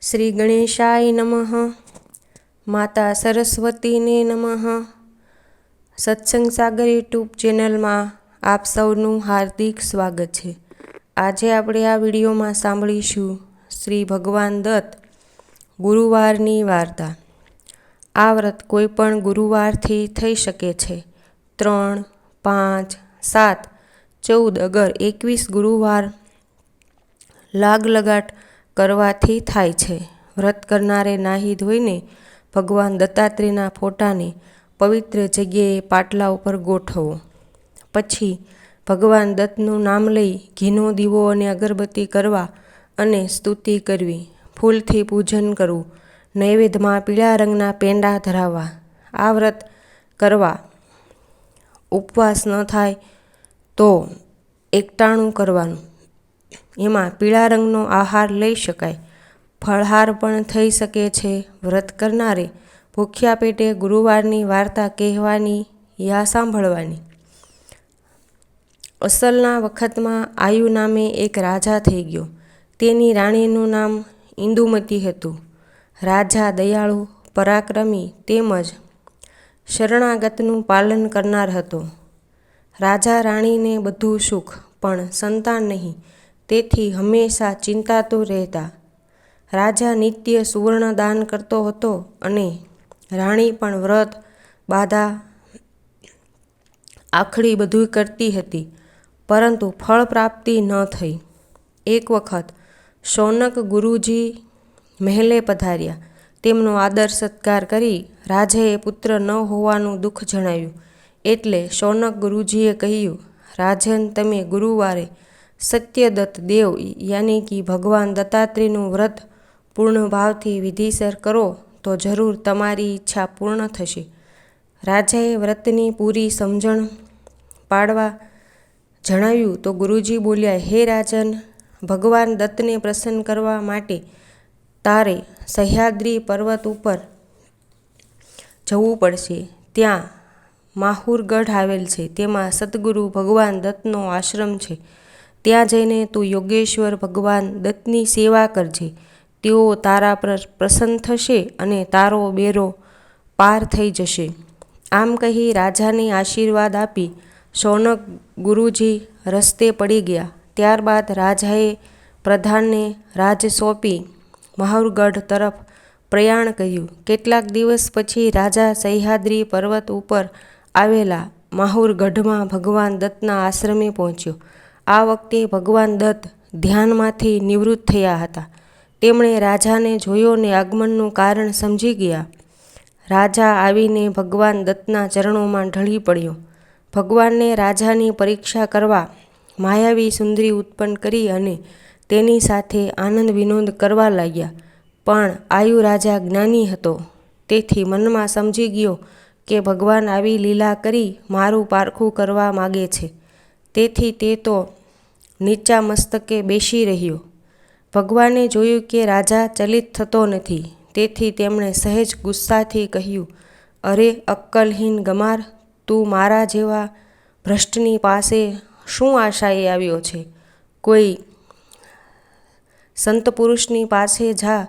શ્રી ગણેશાય નમઃ. માતા સરસ્વતીને નમઃ. સત્સંગ સાગર યુટ્યુબ ચેનલમાં આપ સૌનું હાર્દિક સ્વાગત છે. આજે આપણે આ વિડીયોમાં સાંભળીશું શ્રી ભગવાન દત્ત ગુરુવારની વાર્તા. આ વ્રત કોઈ પણ ગુરુવારથી થઈ શકે છે. 3, 5, 7, 14 અગર 21 ગુરુવાર લાગ લગાટ કરવાથી થાય છે. વ્રત કરનારે નાહી ધોઈને ભગવાન દત્તાત્રેયના ફોટાને પવિત્ર જગ્યાએ પાટલા ઉપર ગોઠવો. પછી ભગવાન દત્તનું નામ લઈ ઘીનો દીવો અને અગરબત્તી કરવા અને સ્તુતિ કરવી. ફૂલથી પૂજન કરવું. નૈવેદ્યમાં પીળા રંગના પેંડા ધરાવવા. આ વ્રત કરવા ઉપવાસ ન થાય તો એકટાણું કરવાનું. એમાં પીળા રંગનો આહાર લઈ શકાય. ફળહાર પણ થઈ શકે છે. વ્રત કરનારે ભૂખ્યા પેટે ગુરુવારની વાર્તા કહેવાની યા સાંભળવાની. અસલના વખતમાં આયુ નામે એક રાજા થઈ ગયો. તેની રાણીનું નામ ઇન્દુમતી હતું. રાજા દયાળુ, પરાક્રમી તેમજ શરણાગતનું પાલન કરનાર હતો. રાજા રાણીને બધું સુખ પણ સંતાન નહીં, તેથી હંમેશા ચિંતાતુર રહેતા. રાજા નિત્ય સુવર્ણ દાન કરતો હતો અને રાણી પણ વ્રત બાધા આખડી બધું કરતી હતી, પરંતુ ફળ પ્રાપ્તિ ન થઈ. એક વખત શૌનક ગુરુજી મહેલે પધાર્યા. તેમનો આદર સત્કાર કરી રાજાએ પુત્ર ન હોવાનું દુઃખ જણાવ્યું. એટલે શૌનક ગુરુજીએ કહ્યું, રાજન, તમે ગુરુવારે સત્યદત્ત દેવ યાની કે ભગવાન દત્તાત્રેયનું વ્રત પૂર્ણ ભાવથી વિધિસર કરો તો જરૂર તમારી ઈચ્છા પૂર્ણ થશે. રાજાએ વ્રતની પૂરી સમજણ પાડવા જણાવ્યું તો ગુરુજી બોલ્યા, હે રાજન, ભગવાન દત્તને પ્રસન્ન કરવા માટે તારે સહ્યાદ્રી પર્વત ઉપર જવું પડશે. ત્યાં માહુરગઢ આવેલ છે. તેમાં સદગુરુ ભગવાન દત્તનો આશ્રમ છે. ત્યાં જઈને તું યોગેશ્વર ભગવાન દત્તની સેવા કરજે. તેઓ તારા પર પ્રસન્ન થશે અને તારો બેરો પાર થઈ જશે. આમ કહી રાજાને આશીર્વાદ આપી શૌનક ગુરુજી રસ્તે પડી ગયા. ત્યારબાદ રાજાએ પ્રધાનને રાજ સોંપી માહુરગઢ તરફ પ્રયાણ કર્યું. કેટલાક દિવસ પછી રાજા સહ્યાદ્રી પર્વત ઉપર આવેલા માહુરગઢમાં ભગવાન દત્તના આશ્રમે પહોંચ્યો. આ વખતે ભગવાન દત્ત ધ્યાનમાંથી નિવૃત્ત થયા હતા. તેમણે રાજાને જોયો ને આગમનનું કારણ સમજી ગયા. રાજા આવીને ભગવાન દત્તના ચરણોમાં ઢળી પડ્યો. ભગવાનને રાજાની પરીક્ષા કરવા માયાવી સુંદરી ઉત્પન્ન કરી અને તેની સાથે આનંદ વિનોદ કરવા લાગ્યા. પણ આયુ રાજા જ્ઞાની હતો, તેથી મનમાં સમજી ગયો કે ભગવાન આવી લીલા કરી મારું પારખું કરવા માગે છે. તેથી તે તો નીચા મસ્તકે બેસી રહ્યો. ભગવાને જોયું કે રાજા ચલિત થતો નથી, તેથી તેમણે સહેજ ગુસ્સાથી કહ્યું, અરે અક્કલહીન ગમાર, તું મારા જેવા ભ્રષ્ટની પાસે શું આશાએ આવ્યો છે? કોઈ સંત પુરુષની પાસે જા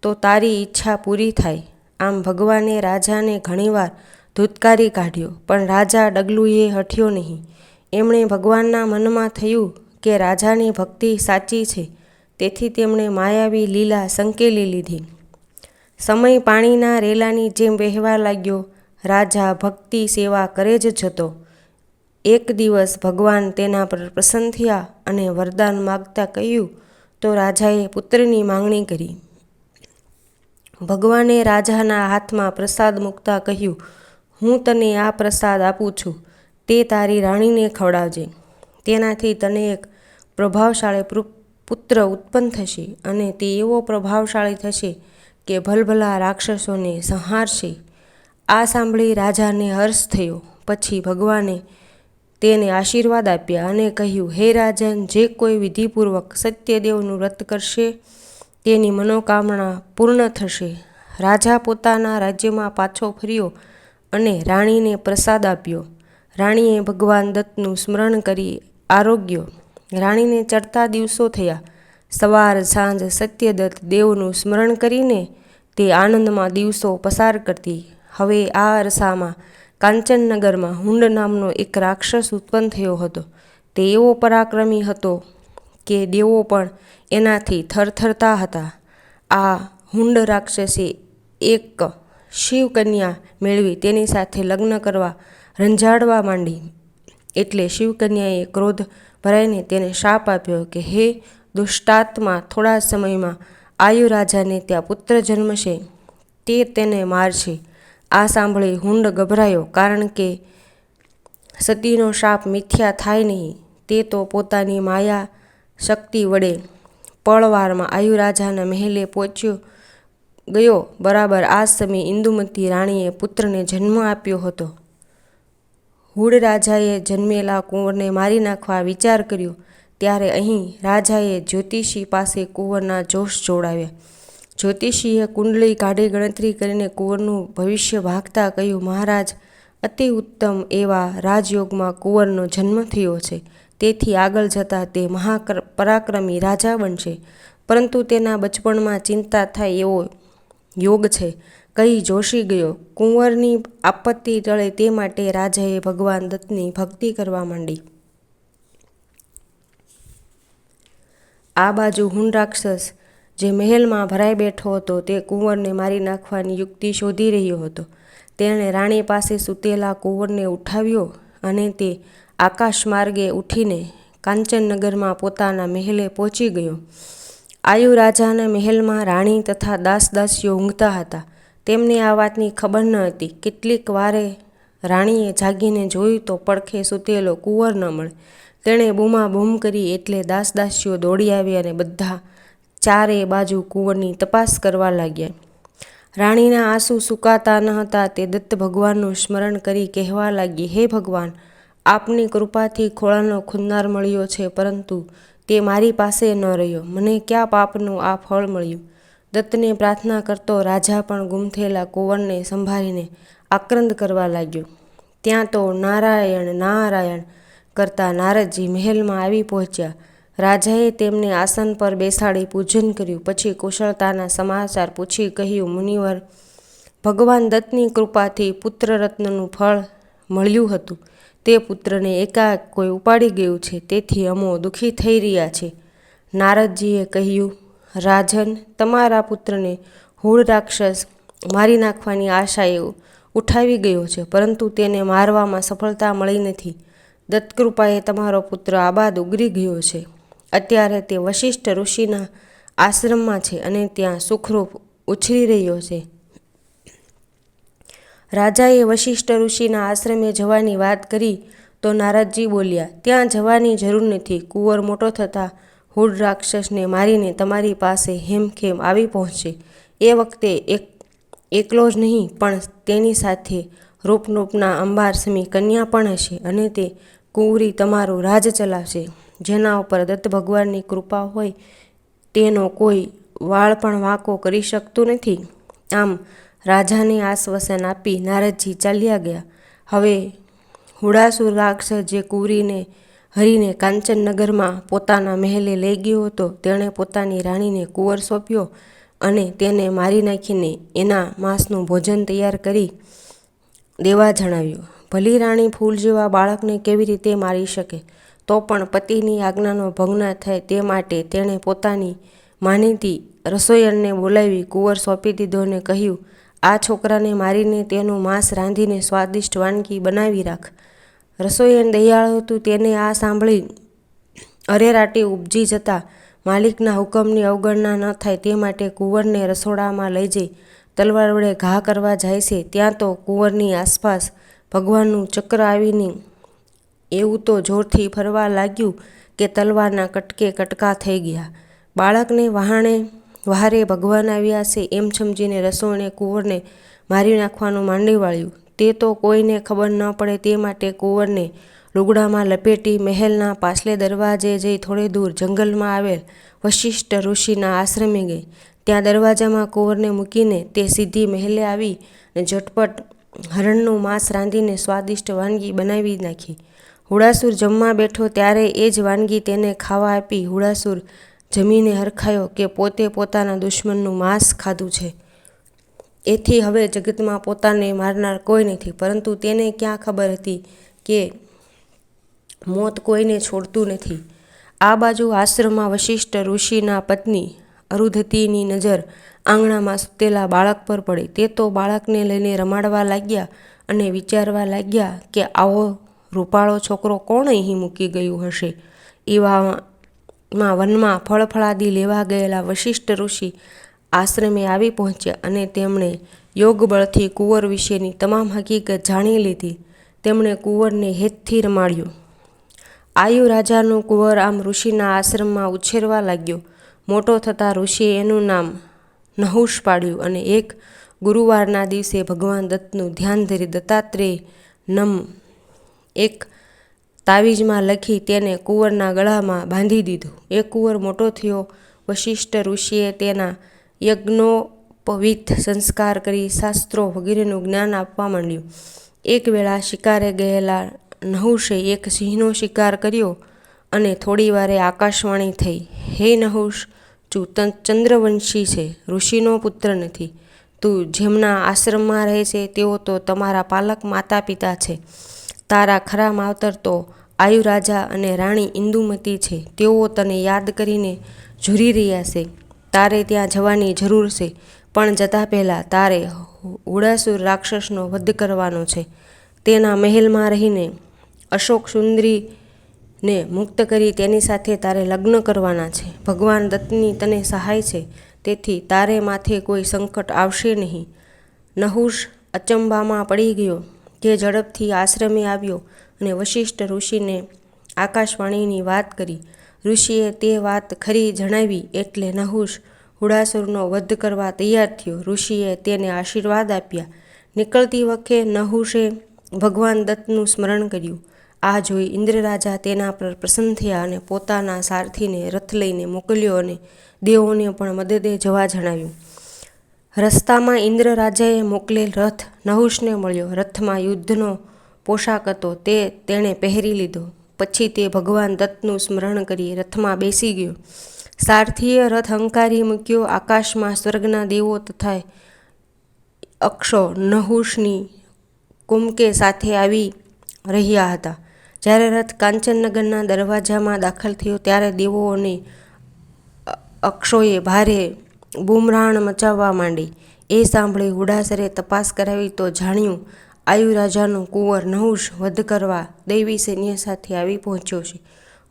તો તારી ઈચ્છા પૂરી થાય. આમ ભગવાને રાજાને ઘણીવાર ધૂતકારી કાઢ્યો, પણ રાજા ડગલુંએ હઠ્યો નહીં. એમણે ભગવાનના મનમાં થયું કે રાજાની ભક્તિ સાચી છે, તેથી તેમણે માયાવી લીલા સંકેલી લીધી. સમય પાણીના રેલાની જેમ વહેવા લાગ્યો. રાજા ભક્તિ સેવા કરે જ જતો. એક દિવસ ભગવાન તેના પર પ્રસન્ન થયા અને વરદાન માગતા કહ્યું તો રાજાએ પુત્રની માંગણી કરી. ભગવાને રાજાના હાથમાં પ્રસાદ મૂકતા કહ્યું, હું તને આ પ્રસાદ આપું છું, તે તારી રાણીને ખવડાવજે. તેનાથી તને એક પ્રભાવશાળી પુત્ર ઉત્પન્ન થશે અને તે એવો પ્રભાવશાળી થશે કે ભલભલા રાક્ષસોને સંહારશે. આ સાંભળી રાજાને હર્ષ થયો. પછી ભગવાને તેને આશીર્વાદ આપ્યા અને કહ્યું, હે રાજન, જે કોઈ વિધિપૂર્વક સત્યદેવનું વ્રત કરશે તેની મનોકામના પૂર્ણ થશે. રાજા પોતાના રાજ્યમાં પાછો ફર્યો અને રાણીને પ્રસાદ આપ્યો. રાણીએ ભગવાન દત્તનું સ્મરણ કરી આરોગ્ય. રાણીને ચડતા દિવસો થયા. સવાર સાંજ સત્યદત્ત દેવનું સ્મરણ કરીને તે આનંદમાં દિવસો પસાર કરતી. હવે આ અરસામાં કાંચનનગરમાં હુંડ નામનો એક રાક્ષસ ઉત્પન્ન થયો હતો. તે એવો પરાક્રમી હતો કે દેવો પણ એનાથી થરથરતા હતા. આ હુંડ રાક્ષસે એક શિવકન્યા મેળવી તેની સાથે લગ્ન કરવા રંજાડવા માંડી. એટલે શિવકન્યાએ ક્રોધ ભરાઈને તેને શાપ આપ્યો કે હે દુષ્ટાત્મા, થોડા સમયમાં આયુ રાજાને ત્યાં પુત્ર જન્મશે, તે તેને મારશે. આ સાંભળી હુંડ ગભરાયો, કારણ કે સતીનો શાપ મિથ્યા થાય નહીં. તે તો પોતાની માયા શક્તિ વડે પળવારમાં આયુ રાજાના મહેલે પહોંચ્યો ગયો. બરાબર આ સમયે ઇન્દુમતી રાણીએ પુત્રને જન્મ આપ્યો હતો. હુડ રાજાએ જન્મેલા કુંવરને મારી નાખવા વિચાર કર્યો. ત્યારે અહીં રાજાએ જ્યોતિષી પાસે કુંવરના જોશ જોડાવ્યા. જ્યોતિષીએ કુંડળી કાઢી ગણતરી કરીને કુંવરનું ભવિષ્ય ભાગતા કહ્યું, મહારાજ, અતિ ઉત્તમ એવા રાજયોગમાં કુંવરનો જન્મ થયો છે. તેથી આગળ જતાં તે પરાક્રમી રાજા બનશે. પરંતુ તેના બચપણમાં ચિંતા થાય એવો યોગ છે, કહી જોશી ગયો. કુંવરની આપત્તિ ટળે તે માટે રાજાએ ભગવાન દત્તની ભક્તિ કરવા માંડી. આ બાજુ હુંડ રાક્ષસ જે મહેલમાં ભરાઈ બેઠો હતો તે કુંવરને મારી નાખવાની યુક્તિ શોધી રહ્યો હતો. તેણે રાણી પાસે સૂતેલા કુંવરને ઉઠાવ્યો અને તે આકાશ માર્ગે ઉઠીને કાંચનનગરમાં પોતાના મહેલે પહોંચી ગયો. આયુ રાજાના મહેલમાં રાણી તથા દાસદાસીઓ ઊંઘતા હતા. તેમને આ વાતની ખબર ન હતી. કેટલીક વારે રાણીએ જાગીને જોયું તો પડખે સૂતેલો કુંવર ન મળે. તેણે બૂમાબૂમ કરી એટલે દાસદાસીઓ દોડી આવી અને બધા ચારે બાજુ કુંવરની તપાસ કરવા લાગ્યા. રાણીના આંસુ સુકાતા ન હતા. તે દત્ત ભગવાનનું સ્મરણ કરી કહેવા લાગી, હે ભગવાન, આપની કૃપાથી ખોળાનો ખુંદાર મળ્યો છે, પરંતુ તે મારી પાસે ન રહ્યો. મને ક્યાં પાપનું આ ફળ મળ્યું? દત્તને પ્રાર્થના કરતો રાજા પણ ગુમ થયેલા કુંવરને સંભાળીને આક્રંદ કરવા લાગ્યો. ત્યાં તો નારાયણ નારાયણ કરતા નારદજી મહેલમાં આવી પહોંચ્યા. રાજાએ તેમને આસન પર બેસાડી પૂજન કર્યું. પછી કુશળતાના સમાચાર પૂછી કહ્યું, મુનિવર, ભગવાન દત્તની કૃપાથી પુત્ર રત્નનું ફળ મળ્યું હતું. તે પુત્રને એકાએક કોઈ ઉપાડી ગયું છે, તેથી અમો દુઃખી થઈ રહ્યા છે. નારદજીએ કહ્યું, રાજન, તમારા પુત્રને હુડ રાક્ષસ મારી નાખવાની આશાએ ઉઠાવી ગયો છે, પરંતુ તેને મારવામાં સફળતા મળી નથી. દત્તકૃપાએ તમારો પુત્ર આબાદ ઉગરી ગયો છે. અત્યારે તે વશિષ્ઠ ઋષિના આશ્રમમાં છે અને ત્યાં સુખરૂપ ઉછરી રહ્યો છે. રાજાએ વશિષ્ઠ ઋષિના આશ્રમે જવાની વાત કરી તો નારદજી બોલ્યા, ત્યાં જવાની જરૂર નથી. કુંવર મોટો થતાં હુડ રાક્ષસને મારીને તમારી પાસે હેમખેમ આવી પહોંચશે. એ વખતે એકલો જ નહીં, પણ તેની સાથે રૂપરૂપના અંબારસમી કન્યા પણ હશે અને તે કુંવરી તમારું રાજ ચલાવશે. જેના ઉપર દત્ત ભગવાનની કૃપા હોય તેનો કોઈ વાળ પણ વાંકો કરી શકતું નથી. આમ રાજાને આશ્વાસન આપી નારદજી ચાલ્યા ગયા. હવે હુડાસુર રાક્ષસ જે કુંવરીને હરીને કાંચનનગરમાં પોતાના મહેલે લઈ ગયો હતો, તેણે પોતાની રાણીને કુંવર સોંપ્યો અને તેને મારી નાખીને એના માંસનું ભોજન તૈયાર કરી દેવા જણાવ્યું. ભલી રાણી ફૂલ જેવા બાળકને કેવી રીતે મારી શકે? તો પણ પતિની આજ્ઞાનો ભંગ ન થાય તે માટે તેણે પોતાની માનીતી રસોઈયણને બોલાવી કુંવર સોંપી દીધો અને કહ્યું, આ છોકરાને મારીને તેનું માંસ રાંધીને સ્વાદિષ્ટ વાનગી બનાવી રાખ. રસોઈયણ દયાળુ હતું. તેને આ સાંભળી અરેરાટી ઉપજી જતાં માલિકના હુકમની અવગણના ન થાય તે માટે કુંવરને રસોડામાં લઈ જઈ તલવાર વડે ઘા કરવા જાય છે. ત્યાં તો કુંવરની આસપાસ ભગવાનનું ચક્ર આવીને એવું તો જોરથી ફરવા લાગ્યું કે તલવારના કટકે કટકા થઈ ગયા. બાળકને વહારે ભગવાન આવ્યા છે એમ સમજીને રસોઈને કુંવરને મારી નાખવાનું માંડી વાળ્યું. તે તો કોઈને ખબર ન પડે તે માટે કુંવરને લુગડામાં લપેટી મહેલના પાછલે દરવાજે જઈ થોડે દૂર જંગલમાં આવેલ વશિષ્ઠ ઋષિના આશ્રમે ગઈ. ત્યાં દરવાજામાં કુંવરને મૂકીને તે સીધી મહેલે આવી અને ઝટપટ હરણનું માંસ રાંધીને સ્વાદિષ્ટ વાનગી બનાવી નાખી. હુડાસુર જમવા બેઠો ત્યારે એ જ વાનગી તેને ખાવા આપી. હુડાસુર જમીને હરખાયો કે પોતે પોતાના દુશ્મનનું માંસ ખાધું છે. એથી હવે જગતમાં પોતાને મારનાર કોઈ નથી. પરંતુ તેને ક્યાં ખબર હતી કે મોત કોઈને છોડતું નથી. આ બાજુ આશ્રમમાં વશિષ્ઠ ઋષિના પત્ની અરુંધતીની નજર આંગણામાં સૂતેલા બાળક પર પડી. તે તો બાળકને લઈને રમાડવા લાગ્યા અને વિચારવા લાગ્યા કે આવો રૂપાળો છોકરો કોણ અહીં મૂકી ગયું હશે. એવામાં વનમાં ફળફળાદી લેવા ગયેલા વશિષ્ઠ ઋષિ આશ્રમે આવી પહોંચ્યા અને તેમણે યોગબળથી કુંવર વિશેની તમામ હકીકત જાણી લીધી. તેમણે કુંવરને હેતથી રમાડ્યો. આયુ રાજાનું કુંવર આમ ઋષિના આશ્રમમાં ઉછેરવા લાગ્યો. મોટો થતાં ઋષિએ એનું નામ નહુષ પાડ્યું અને એક ગુરુવારના દિવસે ભગવાન દત્તનું ધ્યાન ધરી દત્તાત્રેય નમ એક તાવીજમાં લખી તેને કુંવરના ગળામાં બાંધી દીધું. એ કુંવર મોટો થયો. વશિષ્ઠ ઋષિએ તેના યજ્ઞોપવિત સંસ્કાર કરી શાસ્ત્રો વગેરેનું જ્ઞાન આપવા માંડ્યું. એક વેળા શિકારે ગયેલા નહુષે એક સિંહનો શિકાર કર્યો અને થોડી વારે આકાશવાણી થઈ, હે નહુષ, તું ચંદ્રવંશી છે, ઋષિનો પુત્ર નથી. તું જેમના આશ્રમમાં રહે છે તેઓ તો તમારા પાલક માતા પિતા છે. તારા ખરા માવતર તો આયુ રાજા અને રાણી ઇન્દુમતી છે. તેઓ તને યાદ કરીને ઝૂરી રહ્યા છે. તારે ત્યાં જવાની જરૂર છે, પણ જતાં પહેલાં તારે હુડાસુર રાક્ષસનો વધ કરવાનો છે. તેના મહેલમાં રહીને અશોક સુંદરીને મુક્ત કરી તેની સાથે તારે લગ્ન કરવાના છે. ભગવાન દત્તની તને સહાય છે, તેથી તારે માથે કોઈ સંકટ આવશે નહીં. નહુષ અચંબામાં પડી ગયો. તે ઝડપથી આશ્રમે આવ્યો અને વશિષ્ઠ ઋષિને આકાશવાણીની વાત કરી. ઋષિએ તે વાત ખરી જણાવી એટલે નહુષ હુડાસુરનો વધ કરવા તૈયાર થયો. ઋષિએ તેને આશીર્વાદ આપ્યા. નીકળતી વખતે નહુષે ભગવાન દત્તનું સ્મરણ કર્યું. આ જોઈ ઇન્દ્રરાજા તેના પર પ્રસન્ન થયા અને પોતાના સારથીને રથ લઈને મોકલ્યો અને દેવોને પણ મદદે જવા જણાવ્યું. રસ્તામાં ઇન્દ્રરાજાએ મોકલેલ રથ નહુષને મળ્યો. રથમાં યુદ્ધનો પોશાક હતો તે તેણે પહેરી લીધો. પછી તે ભગવાન દત્તનું સ્મરણ કરી રથમાં બેસી ગયો. સારથીએ રથ હંકારી મૂક્યો. આકાશમાં સ્વર્ગના દેવો તથા અક્ષો નહુષની કુમકે સાથે આવી રહ્યા હતા. જ્યારે રથ કાંચનનગરના દરવાજામાં દાખલ થયો ત્યારે દેવો અને અક્ષોએ ભારે બુમરાણ મચાવવા માંડી. એ સાંભળી હુડાસરે તપાસ કરાવી તો જાણ્યું આયુ રાજાનું કુંવર નહુષ વધ કરવા દૈવી સૈન્ય સાથે આવી પહોંચ્યો છે.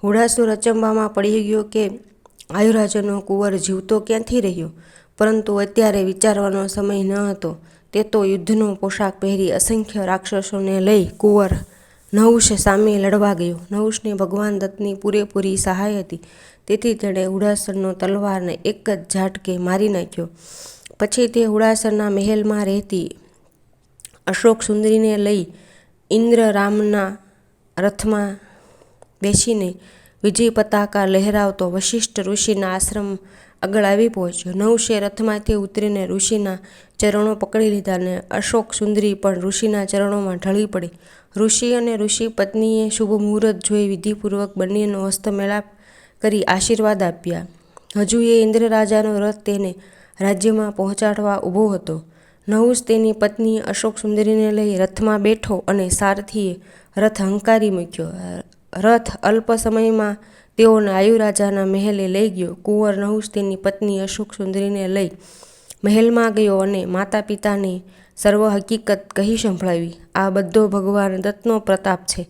હુડાસુર અચંબામાં પડી ગયો કે આયુરાજાનો કુંવર જીવતો ક્યાંથી રહ્યો. પરંતુ અત્યારે વિચારવાનો સમય ન હતો. તે તો યુદ્ધનો પોશાક પહેરી અસંખ્ય રાક્ષસોને લઈ કુંવર નહુષ સામે લડવા ગયો. નહુષને ભગવાન દત્તની પૂરેપૂરી સહાય હતી, તેથી તેણે હુડાસરનો તલવારને એક જ ઝાટકે મારી નાખ્યો. પછી તે હુડાસરના મહેલમાં રહેતી અશોક સુંદરીને લઈ ઇન્દ્રરામના રથમાં બેસીને વિજય પતાકા લહેરાવતો વશિષ્ઠ ઋષિના આશ્રમ આગળ આવી પહોંચ્યો. નહુષે રથમાંથી ઉતરીને ઋષિના ચરણો પકડી લીધા અને અશોક સુંદરી પણ ઋષિના ચરણોમાં ઢળી પડી. ઋષિ અને ઋષિ પત્નીએ શુભ મુહૂર્ત જોઈ વિધિપૂર્વક બંનેનો હસ્તમેળાપ કરી આશીર્વાદ આપ્યા. હજુ એ ઇન્દ્રરાજાનો રથ તેને રાજ્યમાં પહોંચાડવા ઊભો હતો. નહુષ તેની પત્ની અશોક સુંદરીને લઈ રથમાં બેઠો અને સારથીએ રથ હંકારી મૂક્યો. રથ અલ્પ સમયમાં તેઓને આયુ રાજાના મહેલે લઈ ગયો. કુંવર નહુષ તેની પત્ની અશોક સુંદરીને લઈ મહેલમાં ગયો અને માતા પિતાની સર્વ હકીકત કહી સંભળાવી. આ બધો ભગવાન દત્તનો પ્રતાપ છે.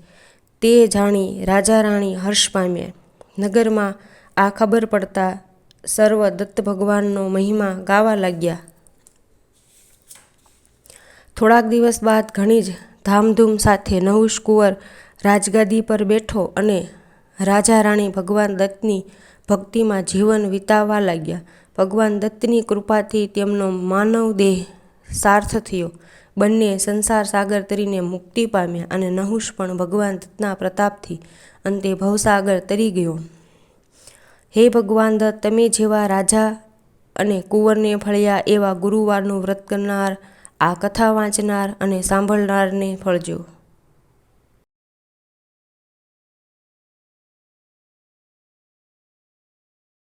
તે જાણી રાજા રાણી હર્ષ પામ્યા. નગરમાં આ ખબર પડતા સર્વ દત્ત ભગવાનનો મહિમા ગાવા લાગ્યા. થોડાક દિવસ બાદ ઘણી જ ધામધૂમ સાથે નહુષ કુંવર રાજગાદી પર બેઠો અને રાજા રાણી ભગવાન દત્તની ભક્તિમાં જીવન વિતાવવા લાગ્યા. ભગવાન દત્તની કૃપાથી તેમનો માનવ દેહ સાર્થ થયો. બંને સંસાર સાગર તરીને મુક્તિ પામ્યા અને નહુષ પણ ભગવાન દત્તના પ્રતાપથી અંતે ભવસાગર તરી ગયો. હે ભગવાન દત્ત, તમે જેવા રાજા અને કુંવરને ફળ્યા એવા ગુરુવારનું વ્રત કરનાર, આ કથા વાંચનાર અને સાંભળનારને ફળજો.